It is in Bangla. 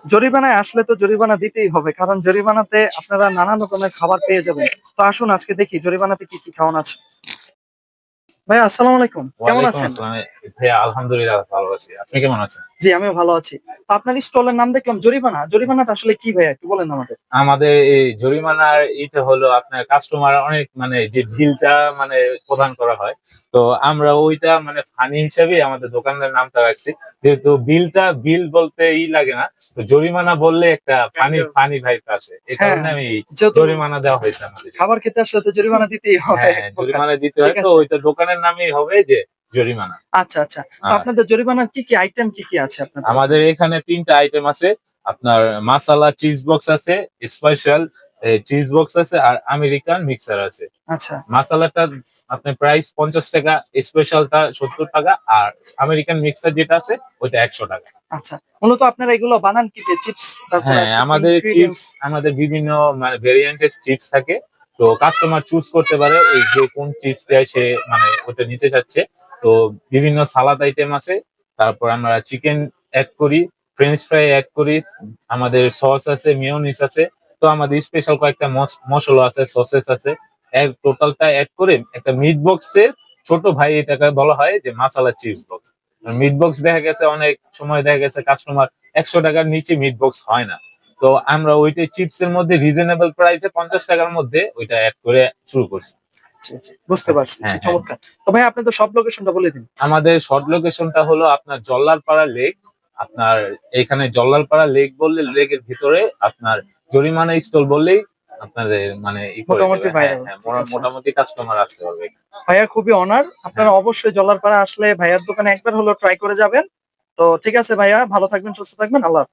জরিমানায় আসলে তো জরিমানা দিতেই হবে, কারণ জরিমানাতে আপনারা নানান রকমের খাবার পেয়ে যাবেন। তো আসুন আজকে দেখি জরিমানাতে কি কি খাওয়ানো আছে। ভাই আসসালামু আলাইকুম, কেমন ওয়ালাইকুম আছেন? আসসালাম। ভাইয়া আলহামদুলিল্লাহ ভালো আছি। আপনি কেমন আছেন? জি, আমিও ভালো আছি। তো আপনার স্টলের নাম দেখলাম জরিমানা। জরিমানাটা আসলে কি ভাইয়া একটু বলেন আমাদের? আমাদের এই জরিমানার ইটা হলো আপনার কাস্টমার অনেক মানে যে বিলটা মানে প্রদান করা হয়। তো আমরা ওইটা মানে ফানি হিসেবে আমাদের দোকানের নামটা রাখছি। যেহেতু বিল বলতে লাগে না। তো জরিমানা বললে একটা ফানি ভাইব আসে। এই হ্যাঁ, কারণে আমি যেহেতু জরিমানা দেওয়া হয়েছে আমাদের। খাবার খেতে আসলে তো জরিমানা দিতেই হবে হ্যাঁ, এক প্রকার। জরিমানা দিতে ঠিক হয় তো আছে। ওইটা দোকানের নামেই হবে যে জরিমানা। আচ্ছা, আচ্ছা। তো আর আপনাদের জরিমানার কি আইটেম কি আছে আপনাদের আমাদের এখানে? এখানে ৩ টা আইটেম আছে। আপনার মাসালা চিজ বক্স আছে, স্পেশাল চিজ বক্স আছে আর আমেরিকান মিক্সার আছে। আচ্ছা, মাসালাটা আপনার প্রাইস ৳৫০, স্পেশালটা ৳৭০ আর আমেরিকান মিক্সার যেটা আছে ওইটা ৳১০০। আচ্ছা। মূলত আপনারা এগুলো বানান কি দিয়ে? চিপস, তারপরে হ্যাঁ, আর কি আমাদের চিপস ইনগ্রিডিয়েন্টস? আমাদের বিভিন্ন মানে ভেরিয়েন্ট এর চিপস থাকে। তো কাস্টমার চুজ করতে পারে ওই যে কোন চিপস দেয় সে মানে ওটা নিতে চাচ্ছে। তো বিভিন্ন সালাদ আইটেম আছে। তারপর আমরা চিকেন এড করি, ফ্রেঞ্চ ফ্রাই এড করি। আমাদের সস আছে, মেয়োনিজ আছে। তো আমাদের স্পেশাল কয়েকটা মসলা আছে, সসেস আছে। টোটালটা এড করে একটা মিট বক্সের ছোট ভাই এটাকে বলা হয় যে মাসালা চিজ বক্স। মিট বক্স দেখা গেছে অনেক সময় দেখা গেছে কাস্টমার ৳১০০ র নিচে মিট বক্স হয় না। তো আমরা ওইটাই চিপস এর মধ্যে রিজনেবল প্রাইস এ ৳৫০ র মধ্যে ওইটা এড করে শুরু করছি। জি, জি। বুঝতে পারছি। জি, হ্যাঁ, হ্যাঁ। চমৎকার। তো ভাই আপনাদের সব লোকেশনটা বলে দিন। আমাদের শর্ট লোকেশনটা হলো আপনার জল্লারপাড়া লেক। আপনার এখানে জল্লারপাড়া লেক বললে লেকের ভিতরে আপনার জরিমানা স্টল বললেই আপনাদের মানে করে মোটামুটি দেবে। হ্যাঁ, বাইরে। হ্যাঁ। ঠিক আছে। মোটামুটি কাস্টমার আসতে পারবে। ভাইয়া খুবই অনার। হ্যাঁ। আপনারা অবশ্যই জল্লারপাড়া আসলে ভাইয়ার দোকানে একবার হলেও ট্রাই করে যাবেন। তো ঠিক আছে ভাইয়া, ভালো থাকবেন, সুস্থ থাকবেন। আল্লাহ হাফেজ।